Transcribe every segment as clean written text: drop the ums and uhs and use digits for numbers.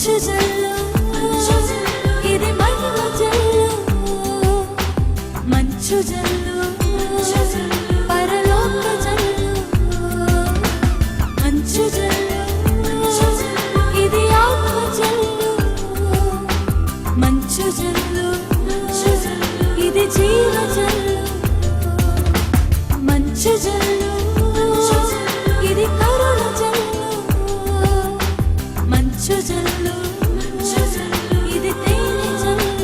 మంచు జల్లు ఇది మహిమ జల్లు మంచు జల్లు పరలోక జల్లు మంచు జల్లు ఇది ఆత్మ జల్లు మంచు జల్లు ఇది జీవ జల్లు మంచు జల్లు ఇది కరుణ జల్లు మంచు జల్లు ఇది తేనె జల్లు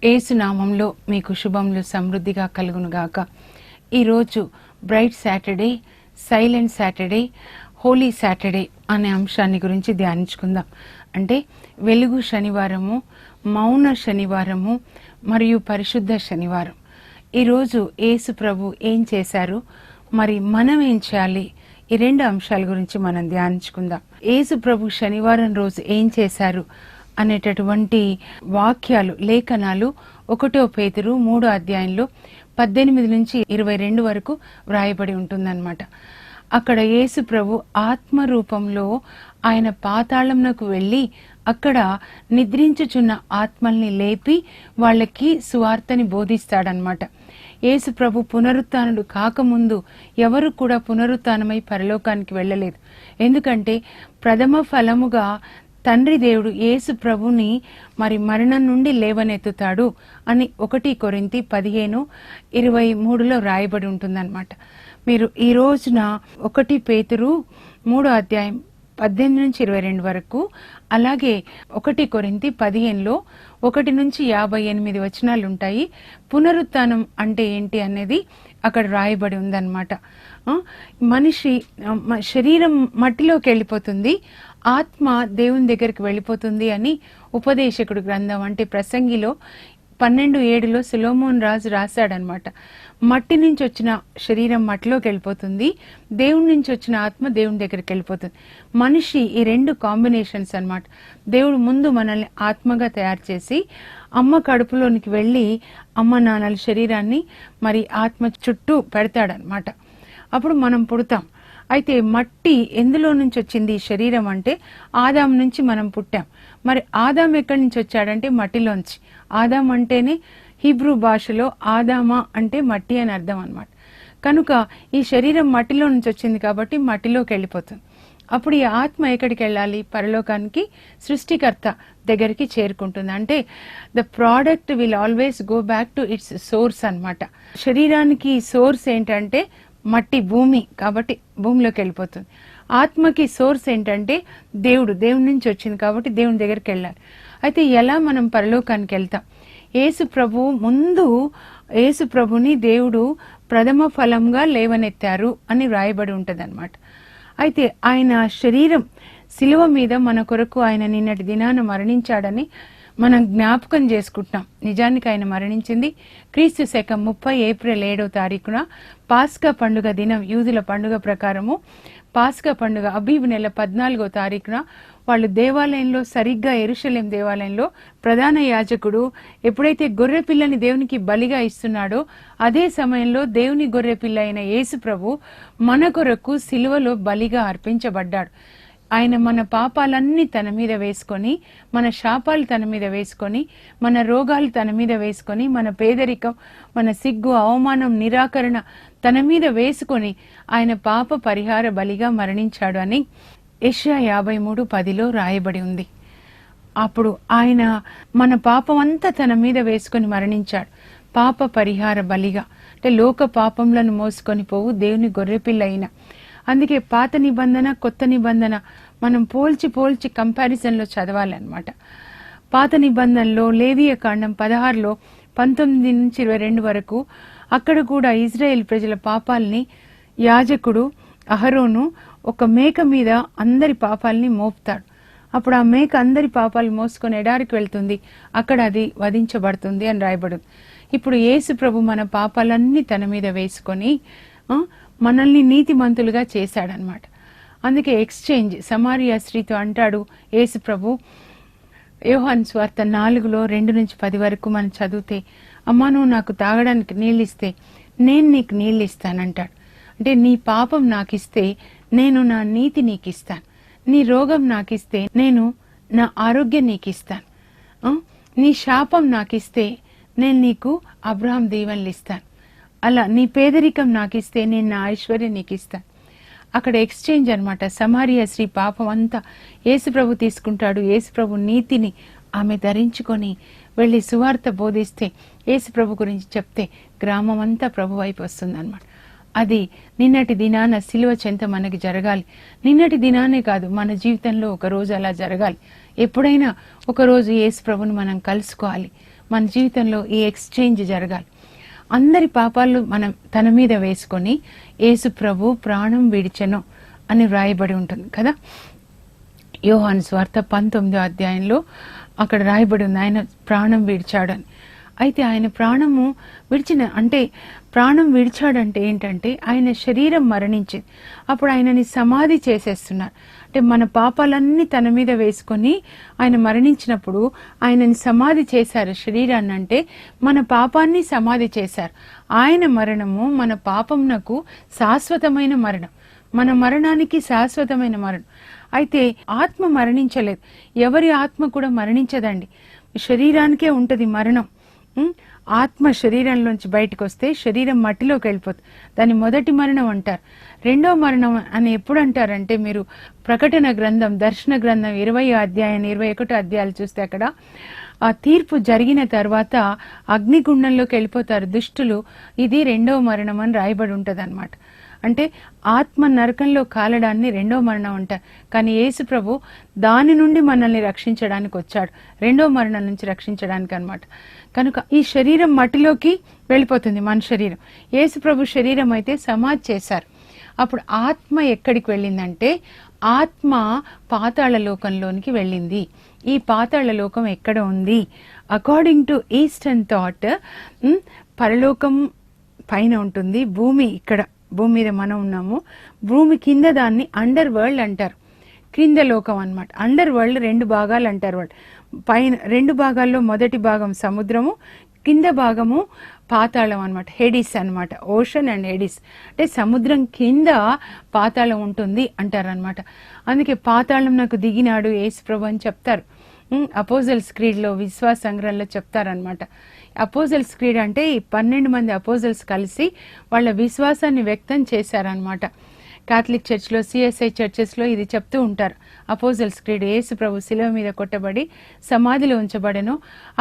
యేసు నామంలో మీకు శుభములు సమృద్ధిగా కలుగునుగాక. ఈరోజు bright Saturday, silent Saturday, holy Saturday అనే అంశాన్ని గురించి ధ్యానించుకుందాం. అంటే వెలుగు శనివారము, మౌన శనివారము మరియు పరిశుద్ధ శనివారం. ఈరోజు యేసు ప్రభు ఏం చేశారు, మరి మనం ఏం చేయాలి, ఈ రెండు అంశాల గురించి మనం ధ్యానించుకుందాం. యేసు ప్రభు శనివారం రోజు ఏం చేశారు అనేటటువంటి వాక్యాలు, లేఖనాలు 1 పేతురు 3వ అధ్యాయంలో 18 నుంచి 22 వరకు వ్రాయబడి ఉంటుందన్నమాట. అక్కడ యేసు ప్రభు ఆత్మ రూపంలో ఆయన పాతాళంలోకి వెళ్ళి అక్కడ నిద్రించుచున్న ఆత్మల్ని లేపి వాళ్ళకి సువార్తని బోధిస్తాడనమాట. యేసు ప్రభు పునరుత్థానుడు కాకముందు ఎవరు కూడా పునరుత్థానమై పరలోకానికి వెళ్ళలేదు. ఎందుకంటే ప్రథమ ఫలముగా తండ్రి దేవుడు యేసు ప్రభుని మరి మరణం నుండి లేవనెత్తుతాడు అని 1 కొరింథీ 15:23లో రాయబడి ఉంటుందన్నమాట. మీరు ఈ రోజున 1 పేతురు 3వ అధ్యాయం 18 నుంచి 22 వరకు, అలాగే 1 కొరింథీ 15లో 1 నుంచి 58 వచనాలు ఉంటాయి. పునరుత్థానం అంటే ఏంటి అనేది అక్కడ రాయబడి ఉందన్నమాట. మనిషి శరీరం మట్టిలోకి వెళ్ళిపోతుంది, ఆత్మ దేవుని దగ్గరికి వెళ్ళిపోతుంది అని ఉపదేశకుడు గ్రంథం అంటే ప్రసంగిలో 12:7లో సొలొమోన్ రాజు రాశాడనమాట. మట్టి నుంచి వచ్చిన శరీరం మట్టిలోకి వెళ్ళిపోతుంది, దేవుని నుంచి వచ్చిన ఆత్మ దేవుని దగ్గరికి వెళ్ళిపోతుంది. మనిషి ఈ రెండు కాంబినేషన్స్ అన్నమాట. దేవుడు ముందు మనల్ని ఆత్మగా తయారు చేసి అమ్మ కడుపులోనికి వెళ్ళి అమ్మ నాన్నల శరీరాన్ని మరి ఆత్మ చుట్టూ పెడతాడనమాట. అప్పుడు మనం పుడతాం. అయితే మట్టి ఎందులో నుంచి వచ్చింది ఈ శరీరం అంటే ఆదాం నుంచి మనం పుట్టాం. మరి ఆదాం ఎక్కడి నుంచి వచ్చాడంటే మట్టిలోంచి. ఆదాం అంటేనే హీబ్రూ భాషలో ఆదామా అంటే మట్టి అని అర్థం అన్నమాట. కనుక ఈ శరీరం మట్టిలో నుంచి వచ్చింది కాబట్టి మట్టిలోకి వెళ్ళిపోతుంది. అప్పుడు ఈ ఆత్మ ఎక్కడికి వెళ్ళాలి, పరలోకానికి, సృష్టికర్త దగ్గరికి చేరుకుంటుంది. అంటే the product will always go back to it's source అన్నమాట. శరీరానికి సోర్స్ ఏంటంటే మట్టి, భూమి, కాబట్టి భూమిలోకి వెళ్ళిపోతుంది. ఆత్మకి సోర్స్ ఏంటంటే దేవుడి నుంచి వచ్చింది కాబట్టి దేవుని దగ్గరికి వెళ్ళాలి. అయితే ఎలా మనం పరలోకానికి వెళ్తాం? యేసు ప్రభుని దేవుడు ప్రథమ ఫలంగా లేవనెత్తారు అని వ్రాయబడి ఉంటుంది అనమాట. అయితే ఆయన శరీరం శిలువ మీద మన కొరకు ఆయన నిన్నటి దినాన మరణించాడని మనం జ్ఞాపకం చేసుకుంటున్నాం. నిజానికి ఆయన మరణించింది క్రీస్తు శకం 30 ఏప్రిల్ 7వ తారీఖున పాస్కా పండుగ దినం. యూదుల పండుగ ప్రకారము పాస్కా పండుగ అబీబ్ నెల 14వ తారీఖున వాళ్ళు దేవాలయంలో, సరిగ్గా యెరూషలేం దేవాలయంలో ప్రధాన యాజకుడు ఎప్పుడైతే గొర్రె పిల్లని దేవునికి బలిగా ఇస్తున్నాడో అదే సమయంలో దేవుని గొర్రె పిల్ల అయిన యేసు ప్రభు మన కొరకు సిలువలో బలిగా అర్పించబడ్డాడు. ఆయన మన పాపాలన్నీ తన మీద వేసుకొని, మన శాపాలు తన మీద వేసుకొని, మన రోగాలు తన మీద వేసుకొని, మన పేదరికం, మన సిగ్గు, అవమానం, నిరాకరణ తన మీద వేసుకొని ఆయన పాప పరిహార బలిగా మరణించాడు అని యెషయా 53:10లో రాయబడి ఉంది. అప్పుడు ఆయన మన పాపం అంతా తన మీద వేసుకొని మరణించాడు పాప పరిహార బలిగా. అంటే లోక పాపంలను మోసుకొని పోవు దేవుని గొర్రెపిల్ల అయిన అందుకే పాత నిబంధన కొత్త నిబంధన మనం పోల్చి కంపారిజన్లో చదవాలన్నమాట. పాత నిబంధనలో లేవియ కాండం 16లో 19 నుంచి 22 వరకు అక్కడ కూడా ఇజ్రాయెల్ ప్రజల పాపాలని యాజకుడు అహరోను ఒక మేక మీద అందరి పాపాలని మోపుతాడు. అప్పుడు ఆ మేక అందరి పాపాలు మోసుకొని ఎడారికి వెళ్తుంది, అక్కడ అది వధించబడుతుంది అని రాయబడింది. ఇప్పుడు యేసు ప్రభు మన పాపాలన్నీ తన మీద వేసుకొని మనల్ని నీతిమంతులుగా చేశాడనమాట. అందుకే ఎక్స్చేంజ్ సమరియా స్త్రీతో అంటాడు యేసు ప్రభు, యోహాను సువార్త 4లో 2 నుంచి 10 వరకు మనం చదివితే, అమ్మా నువ్వు నాకు తాగడానికి నీళ్ళు ఇస్తే నేను నీకు నీళ్ళు ఇస్తానంటాడు. అంటే నీ పాపం నాకు ఇస్తే నేను నా నీతి నీకు ఇస్తాను, నీ రోగం నాకు ఇస్తే నేను నా ఆరోగ్యం నీకు ఇస్తాను, నీ శాపం నాకు ఇస్తే నేను నీకు అబ్రహాం దీవెనలు ఇస్తాను, అలా నీ పేదరికం నాకు ఇస్తే నేను నా ఐశ్వర్యం నీకు ఇస్తాను. అక్కడ ఎక్స్చేంజ్ అనమాట. సమరియా స్త్రీ పాపం అంతా యేసుప్రభు తీసుకుంటాడు. యేసుప్రభు నీతిని ఆమె ధరించుకొని వెళ్ళి సువార్త బోధిస్తే, యేసుప్రభు గురించి చెప్తే గ్రామం అంతా ప్రభు వైపు వస్తుంది అనమాట. అది నిన్నటి దినాన సిలువ చెంత మనకి జరగాలి. నిన్నటి దినానే కాదు, మన జీవితంలో ఒక రోజు అలా జరగాలి. ఎప్పుడైనా ఒకరోజు యేసు ప్రభుని మనం కలుసుకోవాలి. మన జీవితంలో ఈ ఎక్స్చేంజ్ జరగాలి. అందరి పాపాలు మనం తన మీద వేసుకొని యేసు ప్రభు ప్రాణం విడిచెను అని వ్రాయబడి ఉంటుంది కదా. యోహాను సువార్త 19వ అధ్యాయంలో అక్కడ రాయబడి ఉంది ఆయన ప్రాణం విడిచాడని. అయితే ఆయన ప్రాణము ప్రాణం విడిచాడంటే ఏంటంటే ఆయన శరీరం మరణించింది. అప్పుడు ఆయనని సమాధి చేసేస్తున్నారు. అంటే మన పాపాలన్నీ తన మీద వేసుకొని ఆయన మరణించినప్పుడు ఆయనని సమాధి చేశారు శరీరాన్ని. అంటే మన పాపాన్ని సమాధి చేశారు. ఆయన మరణము మన పాపమునకు శాశ్వతమైన మరణం, మన మరణానికి శాశ్వతమైన మరణం. అయితే ఆత్మ మరణించలేదు. ఎవరి ఆత్మ కూడా మరణించదండి. శరీరానికే ఉంటది మరణం. ఆత్మ శరీరంలోంచి బయటకు వస్తే శరీరం మట్టిలోకి వెళ్ళిపోతుంది. దాన్ని మొదటి మరణం అంటారు. రెండో మరణం అని ఎప్పుడు అంటారంటే, మీరు ప్రకటన గ్రంథం, దర్శన గ్రంథం 20వ అధ్యాయం 21వ అధ్యాయాలు చూస్తే అక్కడ ఆ తీర్పు జరిగిన తర్వాత అగ్నిగుండంలోకి వెళ్ళిపోతారు దుష్టులు. ఇది రెండవ మరణం అని రాయబడి ఉంటుంది అనమాట. అంటే ఆత్మ నరకంలో కాలడాన్ని రెండో మరణం అంటారు. కానీ యేసు ప్రభు దాని నుండి మనల్ని రక్షించడానికి వచ్చాడు, రెండో మరణం నుంచి రక్షించడానికి అన్నమాట. కనుక ఈ శరీరం మట్టిలోకి వెళ్ళిపోతుంది, మన శరీరం. యేసు ప్రభు శరీరం అయితే సమాధి చేశారు. అప్పుడు ఆత్మ ఎక్కడికి వెళ్ళిందంటే ఆత్మ పాతాళ లోకంలోనికి వెళ్ళింది. ఈ పాతాళ లోకం ఎక్కడ ఉంది? అకార్డింగ్ టు ఈస్టర్న్ థాట్ పరలోకం పైన ఉంటుంది, భూమి ఇక్కడ భూమి మీద మనం ఉన్నాము. భూమి కింద దాన్ని అండర్ వరల్డ్ అంటారు, క్రింద లోకం అన్నమాట. అండర్ వరల్డ్ 2 భాగాలు అంటారు వాళ్ళు. పైన 2 భాగాల్లో మొదటి భాగం సముద్రము, కింద భాగము పాతాళం అన్నమాట, హెడిస్ అన్నమాట. ఓషన్ అండ్ హెడిస్ అంటే సముద్రం కింద పాతాళం ఉంటుంది అంటారు అనమాట. అందుకే పాతాళం నాకు దిగినాడు యేసు ప్రభు అని చెప్తారు. అపోజల్స్ క్రీడ్లో విశ్వాస సంగ్రహంలో చెప్తారనమాట. అపోజల్స్ క్రీడ్ అంటే ఈ 12 మంది అపోజల్స్ కలిసి వాళ్ళ విశ్వాసాన్ని వ్యక్తం చేశారనమాట. కాథలిక్ చర్చ్లో, సిఎస్ఐ చర్చెస్లో ఇది చెప్తూ ఉంటారు. అపోజల్స్ క్రీడ్, యేసు ప్రభు శిలువ మీద కొట్టబడి సమాధిలో ఉంచబడెను,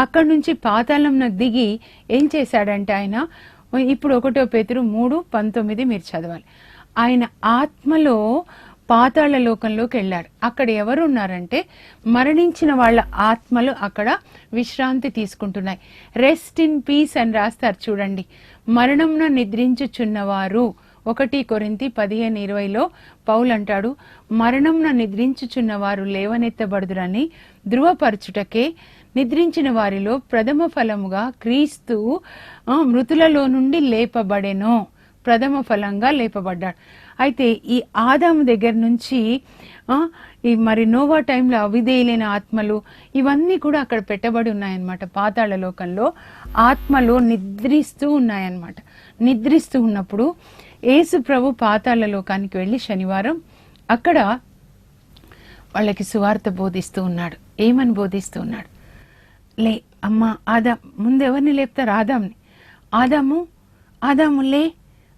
అక్కడి నుంచి పాతాళంలో దిగి ఏం చేశాడంటే ఆయన, ఇప్పుడు 1 పేతురు 3:19 మీరు చదవాలి. ఆయన ఆత్మలో పాతాళ లోకంలోకి వెళ్ళాడు. అక్కడ ఎవరు ఉన్నారంటే మరణించిన వాళ్ళ ఆత్మలు అక్కడ విశ్రాంతి తీసుకుంటున్నాయి. రెస్ట్ ఇన్ పీస్ అని రాస్తారు చూడండి. మరణంన నిద్రించుచున్నవారు 1 కొరింథీ 15:20లో పౌలు అంటాడు, మరణంన నిద్రించుచున్నవారు లేవనెత్తబడుదురని ధృవపరచుటకే నిద్రించిన వారిలో ప్రథమ ఫలముగా క్రీస్తు మృతులలో నుండి లేపబడెను. ప్రథమ ఫలంగా లేపబడ్డాడు. అయితే ఈ ఆదాము దగ్గర నుంచి ఈ మరి నోవా టైంలో అవిధేయులైన ఆత్మలు ఇవన్నీ కూడా అక్కడ పెట్టబడి ఉన్నాయన్నమాట. పాతాళ లోకంలో ఆత్మలు నిద్రిస్తూ ఉన్నాయన్నమాట. నిద్రిస్తూ ఉన్నప్పుడు యేసు ప్రభు పాతాళ లోకానికి వెళ్ళి శనివారం అక్కడ వాళ్ళకి సువార్త బోధిస్తూ ఉన్నాడు. ఏమని బోధిస్తూ ఉన్నాడు? లే అమ్మా ఆదాం, ముందు ఎవరిని లేపుతారు? ఆదాంని. ఆదాము లే,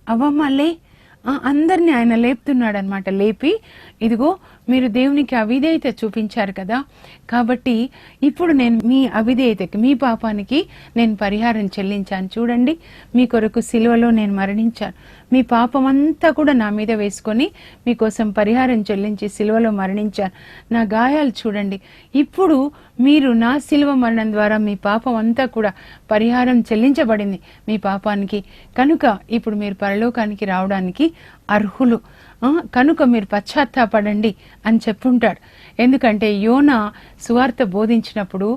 అవ్వమ్మ లే, అందరినీ ఆయన లేపుతున్నాడు అనమాట. లేపి ఇదిగో మీరు దేవునికి అవిధేయత చూపించారు కదా, కాబట్టి ఇప్పుడు నేను మీ అవిధేయతకి, మీ పాపానికి నేను పరిహారం చెల్లించాను. చూడండి, మీ కొరకు సిలువలో నేను మరణించాను. మీ పాపమంతా కూడా నా మీద వేసుకొని మీకోసం పరిహారం చెల్లించి సిలువలో మరణించాను. నా గాయాలు చూడండి. ఇప్పుడు మీరు నా సిలువ మరణం ద్వారా మీ పాపం అంతా కూడా పరిహారం చెల్లించబడింది మీ పాపానికి. కనుక ఇప్పుడు మీరు పరలోకానికి రావడానికి అర్హులు. కనుక మీరు పశ్చాత్తాపడండి అని చెప్పుంటాడు. ఎందుకంటే యోనా సువార్త బోధించినప్పుడు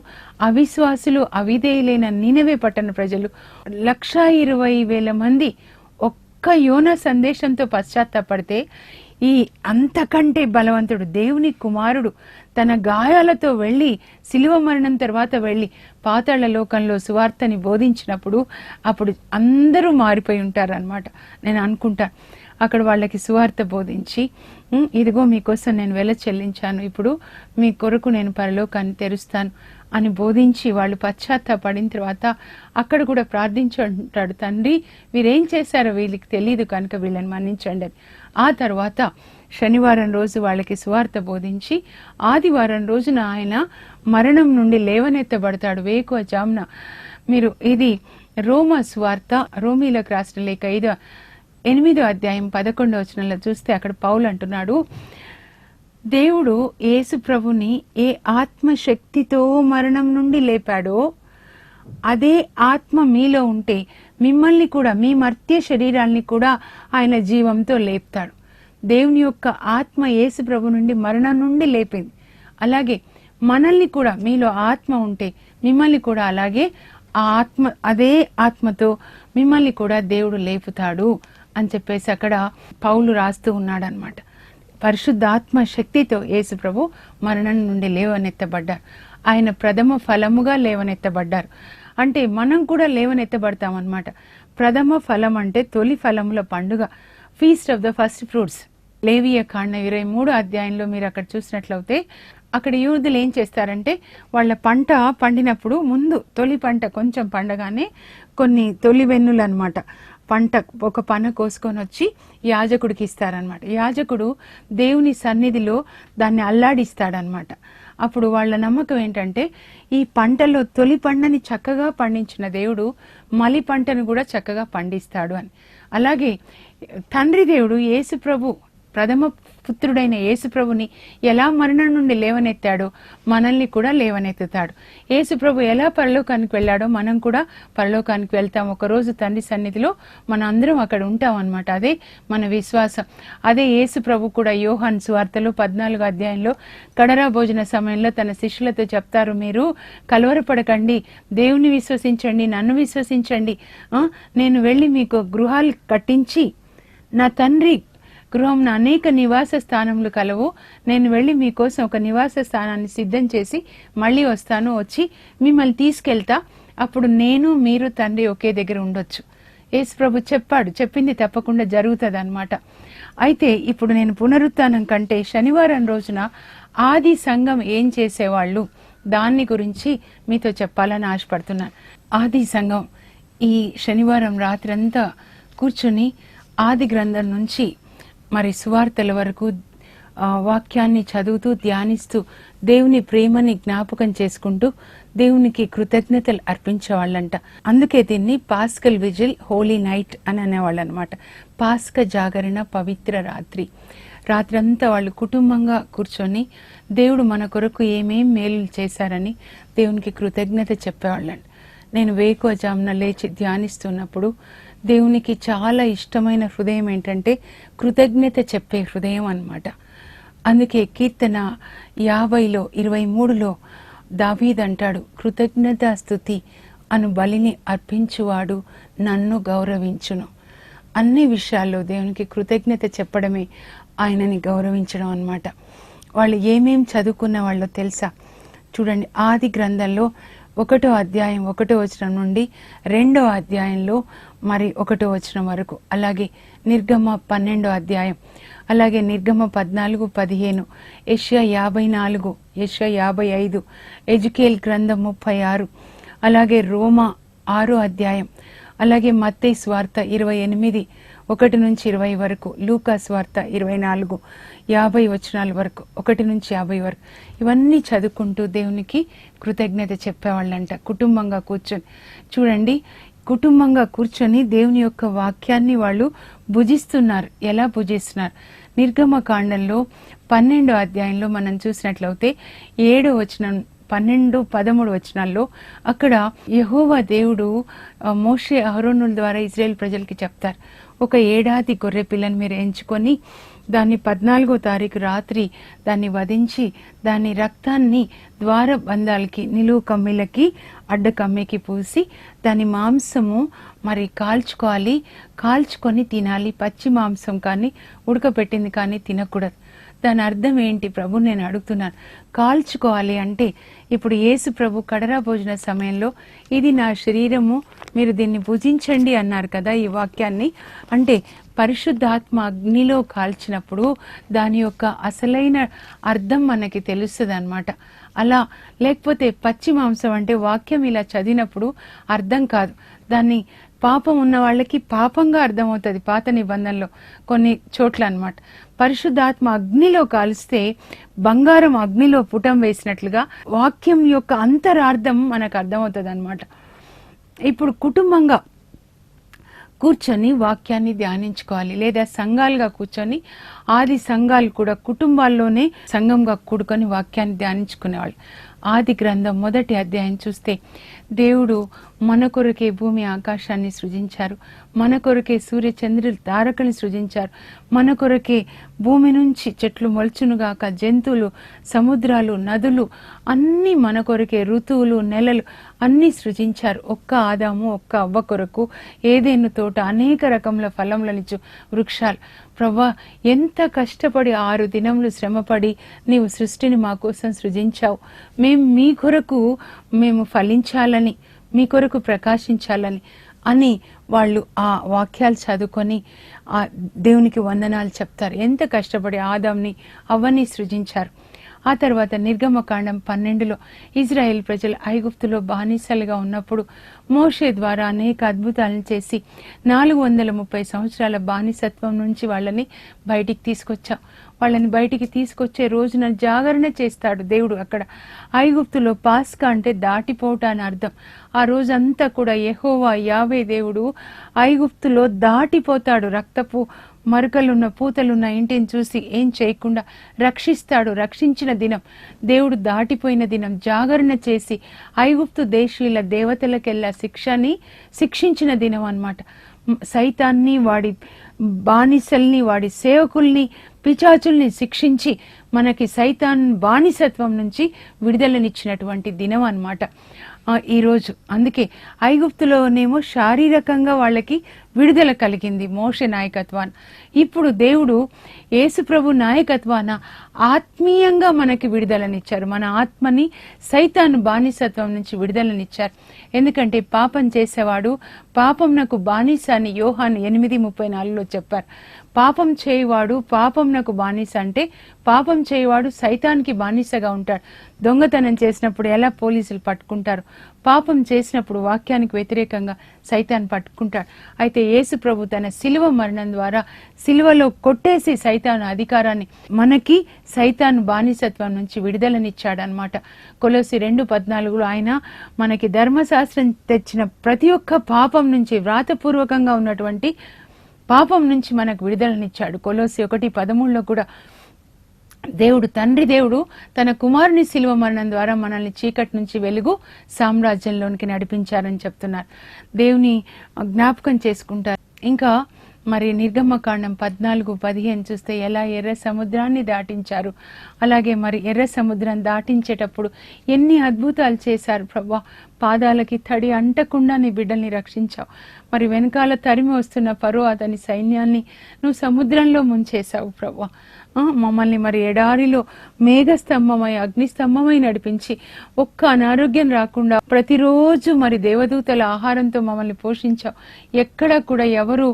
అవిశ్వాసులు, అవిధేయులైన నీనెవే పట్టణ ప్రజలు 120,000 మంది ఒక్క యోనా సందేశంతో పశ్చాత్తాపడితే, ఈ అంతకంటే బలవంతుడు దేవుని కుమారుడు తన గాయాలతో వెళ్ళి శిలువ మరణం తర్వాత వెళ్ళి పాతాళ లోకంలో సువార్తని బోధించినప్పుడు అప్పుడు అందరూ మారిపోయి ఉంటారనమాట. నేను అనుకుంటాను అక్కడ వాళ్ళకి సువార్త బోధించి, ఇదిగో మీకోసం నేను వెల చెల్లించాను, ఇప్పుడు మీ కొరకు నేను పరలోకాన్ని తెరుస్తాను అని బోధించి వాళ్ళు పశ్చాత్తాపడిన తర్వాత అక్కడ కూడా ప్రార్థించుంటాడు, తండ్రి వీరేం చేశారో వీళ్ళకి తెలియదు కనుక వీళ్ళని మన్నించండి అని. ఆ తర్వాత శనివారం రోజు వాళ్ళకి సువార్త బోధించి ఆదివారం రోజున ఆయన మరణం నుండి లేవనెత్తబడతాడు వేకువజామున. మీరు ఇది రోమా సువార్త, రోమీలకు రాసిన లేఖ 8వ అధ్యాయం 11వ వచనంలో చూస్తే అక్కడ పౌలు అంటున్నాడు, దేవుడు యేసు ప్రభుని ఏ ఆత్మశక్తితో మరణం నుండి లేపాడో అదే ఆత్మ మీలో ఉంటే మిమ్మల్ని కూడా, మీ మర్త్య శరీరాల్ని కూడా ఆయన జీవంతో లేపుతాడు. దేవుని యొక్క ఆత్మ యేసు ప్రభు నుండి మరణం నుండి లేపింది. అలాగే మనల్ని కూడా, మీలో ఆత్మ ఉంటే మిమ్మల్ని కూడా అలాగే ఆ ఆత్మ, అదే ఆత్మతో మిమ్మల్ని కూడా దేవుడు లేపుతాడు అని చెప్పేసి అక్కడ పౌలు రాస్తూ ఉన్నాడు అనమాట. పరిశుద్ధాత్మ శక్తితో యేసు ప్రభు మరణం నుండి లేవనెత్తబడ్డారు. ఆయన ప్రథమ ఫలముగా లేవనెత్తబడ్డారు. అంటే మనం కూడా లేవనెత్తబడతామన్నమాట. ప్రథమ ఫలం అంటే తొలి ఫలముల పండుగ, feast of the first fruits. లేవియ కాండ 23వ అధ్యాయంలో మీరు అక్కడ చూసినట్లయితే అక్కడ యూదులు ఏం చేస్తారంటే వాళ్ళ పంట పండినప్పుడు ముందు తొలి పంట కొంచెం పండగానే కొన్ని తొలి వెన్నులు అనమాట పంట ఒక పన కోసుకొని వచ్చి యాజకుడికి ఇస్తారనమాట. యాజకుడు దేవుని సన్నిధిలో దాన్ని అల్లాడిస్తాడనమాట. అప్పుడు వాళ్ళ నమ్మకం ఏంటంటే ఈ పంటలో తొలి పంటని చక్కగా పండించిన దేవుడు మలి పంటను కూడా చక్కగా పండిస్తాడు అని. అలాగే తండ్రి దేవుడు యేసు ప్రభు, ప్రథమ పుత్రుడైన యేసు ప్రభుని ఎలా మరణం నుండి లేవనెత్తాడో మనల్ని కూడా లేవనెత్తుతాడు. యేసు ప్రభు ఎలా పరలోకానికి వెళ్ళాడో మనం కూడా పరలోకానికి వెళ్తాం. ఒకరోజు తండ్రి సన్నిధిలో మన అందరం అక్కడ ఉంటాం అన్నమాట. అదే మన విశ్వాసం. అదే యేసు ప్రభు కూడా యోహాను సువార్తలో 14వ అధ్యాయంలో కడరా భోజన సమయంలో తన శిష్యులతో చెప్తారు, మీరు కలవరపడకండి, దేవుని విశ్వసించండి, నన్ను విశ్వసించండి. నేను వెళ్ళి మీకు గృహాలు కట్టించి, నా తండ్రి గృహంలో అనేక నివాస స్థానములు కలవు, నేను వెళ్ళి మీకోసం ఒక నివాస స్థానాన్ని సిద్ధం చేసి మళ్ళీ వస్తాను, వచ్చి మిమ్మల్ని తీసుకెళ్తా, అప్పుడు నేను మీరు తండ్రి ఒకే దగ్గర ఉండొచ్చు. యేసు ప్రభు చెప్పాడు, చెప్పింది తప్పకుండా జరుగుతుంది అనమాట. అయితే ఇప్పుడు నేను పునరుత్థానం కంటే శనివారం రోజున ఆది సంఘం ఏం చేసేవాళ్ళు దాన్ని గురించి మీతో చెప్పాలని ఆశపడుతున్నాను. ఆది సంఘం ఈ శనివారం రాత్రంతా కూర్చుని ఆది గ్రంథం నుంచి మరి సువార్తల వరకు వాక్యాన్ని చదువుతూ ధ్యానిస్తూ దేవుని ప్రేమని జ్ఞాపకం చేసుకుంటూ దేవునికి కృతజ్ఞతలు అర్పించేవాళ్ళంట. అందుకే దీన్ని పాస్కల్ విజిల్, హోలీ నైట్ అని అనేవాళ్ళు అనమాట. పాస్క జాగరణ, పవిత్ర రాత్రి. రాత్రంతా వాళ్ళు కుటుంబంగా కూర్చొని దేవుడు మన కొరకు ఏమేం మేలు చేశారని దేవునికి కృతజ్ఞత చెప్పేవాళ్ళండి. నేను వేకువజామున లేచి ధ్యానిస్తున్నప్పుడు దేవునికి చాలా ఇష్టమైన హృదయం ఏంటంటే కృతజ్ఞత చెప్పే హృదయం అన్నమాట. అందుకే కీర్తన 50లో 23లో దావీదు అంటాడు, కృతజ్ఞత స్తుతి అను బలిని అర్పించువాడు నన్ను గౌరవించును. అన్ని విషయాల్లో దేవునికి కృతజ్ఞత చెప్పడమే ఆయనని గౌరవించడం అన్నమాట. వాళ్ళు ఏమేం చదువుకున్న వాళ్ళో తెలుసా? చూడండి, ఆది గ్రంథంలో 1వ అధ్యాయం 1వ వచనం నుండి 2వ అధ్యాయంలో మరి 1వ వచనం వరకు, అలాగే నిర్గమ 12వ అధ్యాయం, అలాగే నిర్గమ 14, 15, యెషయా 54, యెషయా 55, ఎజెకియేలు గ్రంథం 36, అలాగే రోమా 6వ అధ్యాయం, అలాగే మత్తయి స్వార్త 28:1-20 వరకు, లూకా స్వార్త 24:50 వచనాల వరకు, 1-50 వరకు ఇవన్నీ చదువుకుంటూ దేవునికి కృతజ్ఞత చెప్పేవాళ్ళంట. కుటుంబంగా కూర్చొని చూడండి, కుటుంబంగా కూర్చొని దేవుని యొక్క వాక్యాన్ని వాళ్ళు భుజిస్తున్నారు. ఎలా భుజిస్తున్నారు? నిర్గమకాండంలో 12వ అధ్యాయంలో మనం చూసినట్లయితే 7వ వచనం 12-13 వచనాల్లో అక్కడ యెహోవా దేవుడు మోషే అహరోనుల ద్వారా ఇశ్రాయేల్ ప్రజలకి చెప్తారు, ఒక ఏడాది గొర్రె పిల్లని మీరు ఎంచుకొని దాన్ని 14వ తారీఖు రాత్రి దాన్ని వధించి దాని రక్తాన్ని ద్వారబంధాలకి, నిలువు కమ్మిలకి, అడ్డ కమ్మికి పూసి దాని మాంసము మరి కాల్చుకొని తినాలి. పచ్చి మాంసం కానీ ఉడకపెట్టింది కానీ తినకూడదు. దాని అర్థం ఏంటి ప్రభు, నేను అడుగుతున్నాను. కాల్చుకోవాలి అంటే ఇప్పుడు యేసు ప్రభు కడరా భోజన సమయంలో ఇది నా శరీరము, మీరు దీన్ని భుజించండి అన్నారు కదా ఈ వాక్యాన్ని. అంటే పరిశుద్ధాత్మ అగ్నిలో కాల్చినప్పుడు దాని యొక్క అసలైన అర్థం మనకి తెలుస్తుంది అన్నమాట. అలా లేకపోతే పచ్చి మాంసం అంటే వాక్యం ఇలా చదివినప్పుడు అర్థం కాదు. దాన్ని పాపం ఉన్న వాళ్ళకి పాపంగా అర్థమవుతుంది పాత నిబంధనలో కొన్ని చోట్ల అన్నమాట. పరిశుద్ధాత్మ అగ్నిలో కాలిస్తే బంగారం అగ్నిలో పుటం వేసినట్లుగా వాక్యం యొక్క అంతరార్థం మనకు అర్థమవుతుంది అన్నమాట. ఇప్పుడు కుటుంబంగా కూర్చొని వాక్యాన్ని ధ్యానించుకోవాలి, లేదా సంఘాలుగా కూర్చొని, ఆది సంఘాలు కూడా కుటుంబాల్లోనే సంఘంగా కూడుకొని వాక్యాన్ని ధ్యానించుకునేవాళ్ళు. ఆది గ్రంథం 1వ అధ్యాయం చూస్తే దేవుడు మన కొరకే భూమి ఆకాశాన్ని సృజించారు, మన కొరకే సూర్య చంద్రులు తారకని సృజించారు, మన కొరకే భూమి నుంచి చెట్లు మొలుచునుగాక, జంతువులు, సముద్రాలు, నదులు అన్నీ మన కొరకే, ఋతువులు, నెలలు అన్నీ సృజించారు. ఒక్క ఆదాము ఒక్క అవ్వ కొరకు ఏదేను తోట, అనేక రకముల ఫలములనిచ్చు వృక్షాలు. ప్రభా, ఎంత కష్టపడి 6 దినములు శ్రమపడి నీవు సృష్టిని మా కోసం సృజించావు. మీ కొరకు మేము ఫలించాలని, మీ కొరకు ప్రకాశించాలని అని వాళ్ళు ఆ వాక్యాలు చదువుకొని ఆ దేవునికి వందనాలు చెప్తారు. ఎంత కష్టపడి ఆదాంని అవ్వని సృజించారు. ఆ తర్వాత నిర్గమకాండం 12లో ఇజ్రాయెల్ ప్రజలు ఐగుప్తులో బానిసలుగా ఉన్నప్పుడు మోషే ద్వారా అనేక అద్భుతాలను చేసి 430 సంవత్సరాల బానిసత్వం నుంచి వాళ్ళని బయటికి తీసుకొచ్చాం. వాళ్ళని బయటికి తీసుకొచ్చే రోజున జాగరణ చేస్తాడు దేవుడు. అక్కడ ఐగుప్తులో పాస్కా అంటే దాటిపోవటం అని అర్థం. ఆ రోజంతా కూడా యెహోవా యావే దేవుడు ఐగుప్తులో దాటిపోతాడు. రక్తపు మరకలున్న పూతలున్న ఇంటిని చూసి ఏం చేయకుండా రక్షిస్తాడు. రక్షించిన దినం, దేవుడు దాటిపోయిన దినం, జాగరణ చేసి ఐగుప్తు దేశీయుల దేవతలకెల్లా శిక్షించిన దినం అన్నమాట. సైతాన్ని, వాడి బానిసల్ని, వాడి సేవకుల్ని, పిచాచుల్ని శిక్షించి మనకి సైతాన్ బానిసత్వం నుంచి విడుదలనిచ్చినటువంటి దినం అన్నమాట ఈరోజు. అందుకే ఐగుప్తులోనేమో శారీరకంగా వాళ్ళకి విడుదల కలిగింది మోషే నాయకత్వాన. ఇప్పుడు దేవుడు యేసుప్రభు నాయకత్వాన ఆత్మీయంగా మనకి విడుదలనిచ్చారు. మన ఆత్మని సైతాను బానిసత్వం నుంచి విడుదలనిచ్చారు. ఎందుకంటే పాపం చేసేవాడు పాపంనకు బానిస అని యోహాను 8:34లో చెప్పారు. పాపం చేయవాడు పాపంనకు బానిస అంటే పాపం చేయవాడు సైతానికి బానిసగా ఉంటాడు. దొంగతనం చేసినప్పుడు ఎలా పోలీసులు పట్టుకుంటారు, పాపం చేసినప్పుడు వాక్యానికి వ్యతిరేకంగా సైతాన్ పట్టుకుంటాడు. అయితే యేసు ప్రభు తన శిలువ మరణం ద్వారా శిలువలో కొట్టేసి సైతాను అధికారాన్ని, మనకి సైతాను బానిసత్వం నుంచి విడుదలనిచ్చాడనమాట. కొలొస్సీ 2:14లో ఆయన మనకి ధర్మశాస్త్రం తెచ్చిన ప్రతి ఒక్క పాపం నుంచి, వ్రాతపూర్వకంగా ఉన్నటువంటి పాపం నుంచి మనకు విడుదలనిచ్చాడు. కొలొస్సీ 1:13లో కూడా తండ్రి దేవుడు తన కుమారుని శిలువ మరణం ద్వారా మనల్ని చీకటి నుంచి వెలుగు సామ్రాజ్యంలోనికి నడిపించారని చెప్తున్నారు. దేవుని జ్ఞాపకం చేసుకుంటారు. ఇంకా మరి నిర్గమకాండం 14:15 చూస్తే ఎలా ఎర్ర సముద్రాన్ని దాటించారు. అలాగే మరి ఎర్ర సముద్రం దాటించేటప్పుడు ఎన్ని అద్భుతాలు చేశారు ప్రభా. పాదాలకి తడి అంటకుండా నీ బిడ్డల్ని రక్షించావు. మరి వెనకాల తరిమి వస్తున్న ఫరో అతని సైన్యాన్ని నువ్వు సముద్రంలో ముంచేశావు ప్రభా. మమ్మల్ని మరి ఎడారిలో మేఘస్తంభమై అగ్నిస్తంభమై నడిపించి ఒక్క అనారోగ్యం రాకుండా ప్రతిరోజు మరి దేవదూతల ఆహారంతో మమ్మల్ని పోషించావు. ఎక్కడ కూడా ఎవరు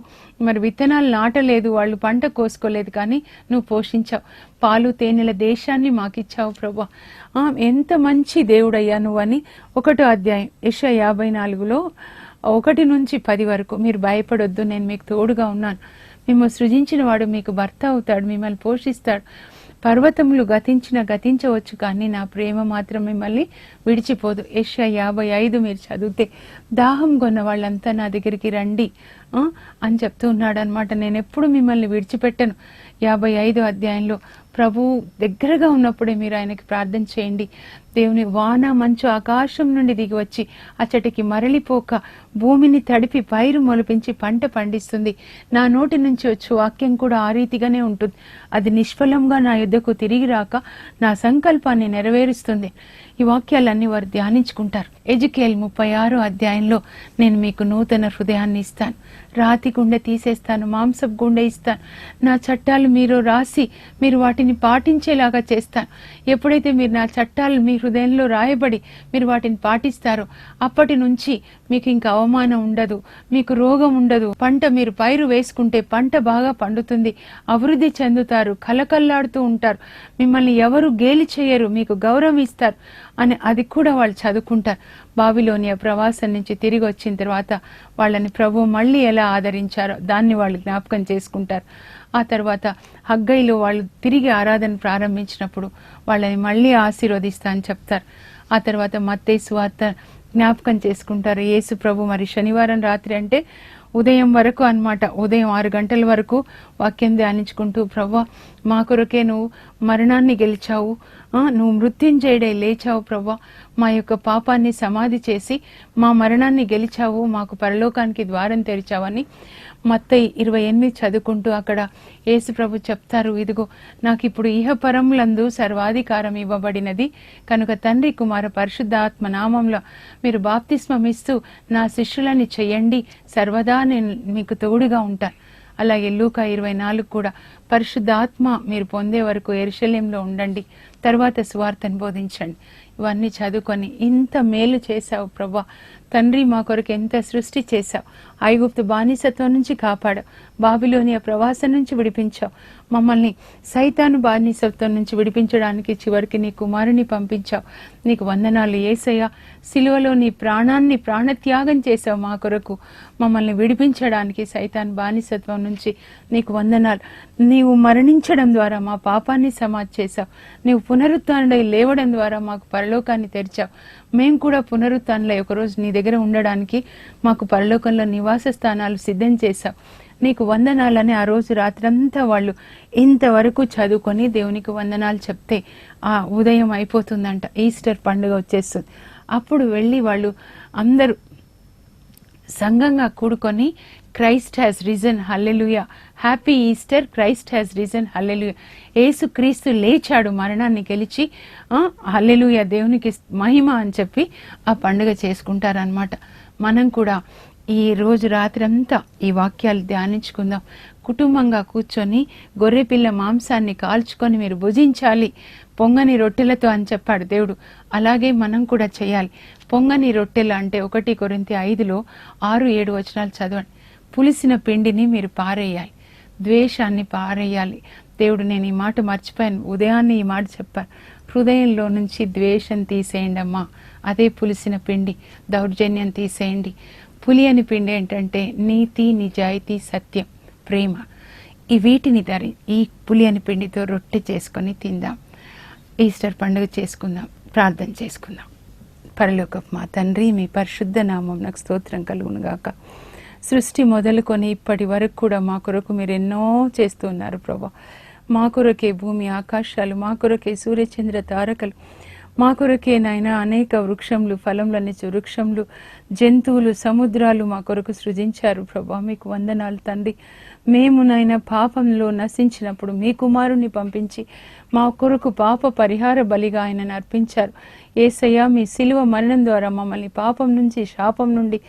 మరి విత్తనాలు నాటలేదు, వాళ్ళు పంట కోసుకోలేదు, కానీ నువ్వు పోషించావు. పాలు తేనెల దేశాన్ని మాకిచ్చావు ప్రభా. ఎంత మంచి దేవుడయ్యా నువ్వని 1వ అధ్యాయం యెషయా 54లో 1 నుంచి 10 వరకు మీరు భయపడొద్దు, నేను మీకు తోడుగా ఉన్నాను, మిమ్మల్ని సృజించిన వాడు మీకు భర్త అవుతాడు, మిమ్మల్ని పోషిస్తాడు, పర్వతములు గతించవచ్చు కానీ నా ప్రేమ మాత్రం మిమ్మల్ని విడిచిపోదు. యెషయా 55 మీరు చదివితే దాహం కొన్న వాళ్ళంతా నా దగ్గరికి రండి అని చెప్తూ ఉన్నాడు అనమాట. నేను ఎప్పుడు మిమ్మల్ని విడిచిపెట్టను. 55 అధ్యాయంలో ప్రభువు దగ్గరగా ఉన్నప్పుడే మీరు ఆయనకి ప్రార్థన చేయండి. దేవుని వాన మంచు ఆకాశం నుండి దిగి వచ్చి అచ్చటికి మరలిపోక భూమిని తడిపి పైరు మొలిపించి పంట పండిస్తుంది. నా నోటి నుంచి వచ్చే వాక్యం కూడా ఆ రీతిగానే ఉంటుంది. అది నిష్ఫలంగా నా యుద్ధకు తిరిగి రాక నా సంకల్పాన్ని నెరవేరుస్తుంది. ఈ వాక్యాలన్నీ వారు ధ్యానించుకుంటారు. ఎజెకియెల్ 36 అధ్యాయంలో నేను మీకు నూతన హృదయాన్ని ఇస్తాను, రాతి గుండె తీసేస్తాను, మాంసపు గుండె ఇస్తాను, నా చట్టాలు మీరు రాసి మీరు వాటిని పాటించేలాగా చేస్తాను. ఎప్పుడైతే మీరు నా చట్టాలు మీ హృదయంలో రాయబడి మీరు వాటిని పాటిస్తారో అప్పటి నుంచి మీకు ఇంకా అవమానం ఉండదు, మీకు రోగం ఉండదు, పంట మీరు పైరు వేసుకుంటే పంట బాగా పండుతుంది, అభివృద్ధి చెందుతారు, కలకల్లాడుతూ ఉంటారు, మిమ్మల్ని ఎవరు గేలి చేయరు, మీకు గౌరవం ఇస్తారు అని అది కూడా వాళ్ళు చదువుకుంటారు. బాబిలోనియా ప్రవాసం నుంచి తిరిగి వచ్చిన తర్వాత వాళ్ళని ప్రభువు మళ్ళీ ఎలా ఆదరించారో దాన్ని వాళ్ళు జ్ఞాపకం చేసుకుంటారు. ఆ తర్వాత హగ్గయిలో వాళ్ళు తిరిగి ఆరాధన ప్రారంభించినప్పుడు వాళ్ళని మళ్ళీ ఆశీర్వదిస్తా అని చెప్తారు. ఆ తర్వాత మత్తయి సువార్త జ్ఞాపకం చేసుకుంటారు. యేసు ప్రభు మరి శనివారం రాత్రి అంటే ఉదయం వరకు అన్నమాట, ఉదయం 6 గంటల వరకు వాక్యం ధ్యానించుకుంటూ, ప్రభువా మా కొరకే నువ్వు మరణాన్ని గెలిచావు, నువ్వు మృత్యుంజయుడై లేచావు ప్రభువా, మా యొక్క పాపాన్ని సమాధి చేసి మా మరణాన్ని గెలిచావు, మాకు పరలోకానికి ద్వారం తెరిచావని మత్తయి 28 చదువుకుంటూ అక్కడ యేసు ప్రభు చెప్తారు, ఇదిగో నాకు ఇప్పుడు ఇహపరములందు సర్వాధికారం ఇవ్వబడినది కనుక తండ్రి కుమార పరిశుద్ధాత్మ నామంలో మీరు బాప్తిస్మం ఇస్తూ నా శిష్యులని చెయ్యండి, సర్వదా నేను మీకు తోడుగా ఉంటాను. అలాగే లూకా 24 కూడా పరిశుద్ధాత్మ మీరు పొందే వరకు యెరూషలేంలో ఉండండి, తర్వాత సువార్తను బోధించండి. ఇవన్నీ చదువుకొని ఇంత మేలు చేశావు ప్రభా తండ్రి, మా కొరకు ఎంత సృష్టి చేశావు, ఐగుప్తు బానిసత్వం నుంచి కాపాడావు, బాబిలోనియా ప్రవాసం నుంచి విడిపించావు, మమ్మల్ని సైతాను బానిసత్వం నుంచి విడిపించడానికి చివరికి నీ కుమారుని పంపించావు. నీకు వందనాలు యేసయ్య. సిలువలో నీ ప్రాణాన్ని ప్రాణత్యాగం చేశావు మా కొరకు, మమ్మల్ని విడిపించడానికి సైతాన్ బానిసత్వం నుంచి నీకు వందనాలు. నీవు మరణించడం ద్వారా మా పాపాన్ని సమాధి చేశావు, నీవు పునరుత్థానుడై లేవడం ద్వారా మాకు పరలోకాన్ని తెరిచావు. మేము కూడా పునరుత్థానులై ఒకరోజు నీ దగ్గర ఉండడానికి మాకు పరలోకంలో నివాస స్థానాలు సిద్ధం చేశావు. నీకు వందనాలని ఆ రోజు రాత్రంతా వాళ్ళు ఇంతవరకు చదువుకొని దేవునికి వందనాలు చెప్తే ఆ ఉదయం అయిపోతుందంట, ఈస్టర్ పండుగ వచ్చేస్తుంది. అప్పుడు వెళ్ళి వాళ్ళు అందరూ సంఘంగా కూడుకొని Christ has risen hallelujah, happy Easter, Christ has risen hallelujah, యేసు క్రీస్తు లేచాడు మరణాన్ని గెలిచి, హల్లెలూయా దేవునికి మహిమ అని చెప్పి ఆ పండుగ చేసుకుంటారనమాట. మనం కూడా ఈ రోజు రాత్రి అంతా ఈ వాక్యాలు ధ్యానించుకుందాం. కుటుంబంగా కూర్చొని గొర్రెపిల్ల మాంసాన్ని కాల్చుకొని మీరు భుజించాలి పొంగని రొట్టెలతో అని చెప్పాడు దేవుడు. అలాగే మనం కూడా చేయాలి. పొంగని రొట్టెలు అంటే 1 కొరింథీ 5లో 6-7 వచనాలు చదవండి. పులిసిన పిండిని మీరు పారేయాలి, ద్వేషాన్ని పారేయాలి. దేవుడు నేను ఈ మాట మర్చిపోయాను, ఉదయాన్నే ఈ మాట చెప్పాను, హృదయంలో నుంచి ద్వేషం తీసేయండి అమ్మా, అదే పులిసిన పిండి. దౌర్జన్యం తీసేయండి. పులియని పిండి ఏంటంటే నీతి, నిజాయితీ, సత్యం, ప్రేమ. ఈ వీటిని ఈ పులియని పిండితో రొట్టె చేసుకొని తిందాం. ఈస్టర్ పండుగ చేసుకుందాం, ప్రార్థన చేసుకుందాం. పరలోకపు మా తండ్రి, మీ పరిశుద్ధ నామం నాకు స్తోత్రం కలుగును గాక. సృష్టి మొదలుకొని ఇప్పటి వరకు కూడా మా కొరకు మీరు ఎన్నో చేస్తున్నారు ప్రభా. మా కొరకే భూమి ఆకాశాలు, మా కొరకే సూర్యచంద్ర తారకలు, మా కొరకే నాయన అనేక వృక్షములు, ఫలంలనిచ్చు వృక్షములు, జంతువులు, సముద్రాలు మా కొరకు సృజించారు ప్రభా. మీకు వందనాలు తండ్రి. మేము నాయన పాపంలో నశించినప్పుడు మీ కుమారుని పంపించి మా కొరకు పాప పరిహార బలిగా ఆయనను అర్పించారు. యేసయ్య, మీ సిలువ మరణం ద్వారా మమ్మల్ని పాపం నుంచి, శాపం నుండి,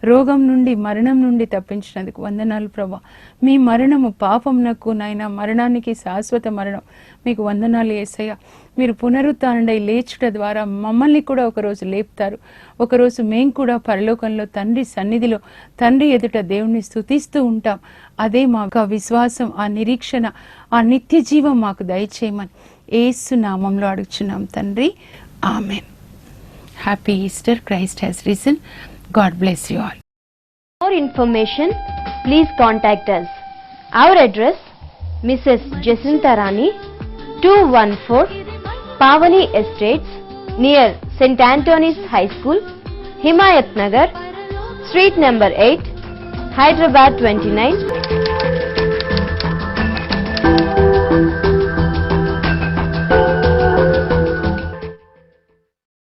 రోగం నుండి, మరణం నుండి తప్పించినందుకు వందనాలు ప్రభా. మీ మరణము పాపంనకు నాయన మరణానికి శాశ్వత మరణం. మీకు వందనాలు యేసయ్య. మీరు పునరుత్థానుడై లేచుట ద్వారా మమ్మల్ని కూడా ఒకరోజు లేపుతారు. ఒకరోజు మేము కూడా పరలోకంలో తండ్రి సన్నిధిలో తండ్రి ఎదుట దేవుణ్ణి స్తుతిస్తూ ఉంటాం. అదే మా విశ్వాసం, ఆ నిరీక్షణ, ఆ నిత్య జీవం మాకు దయచేయమని యేసు నామంలో అడుగుచున్నాం తండ్రి. Amen. Happy Easter. Christ has risen. God bless you all. For more information, please contact us. Our address, Mrs. Jacinta Rani, 214 Pavani Estates, near St. Anthony's High School, Himayat Nagar, Street number 8, Hyderabad 29,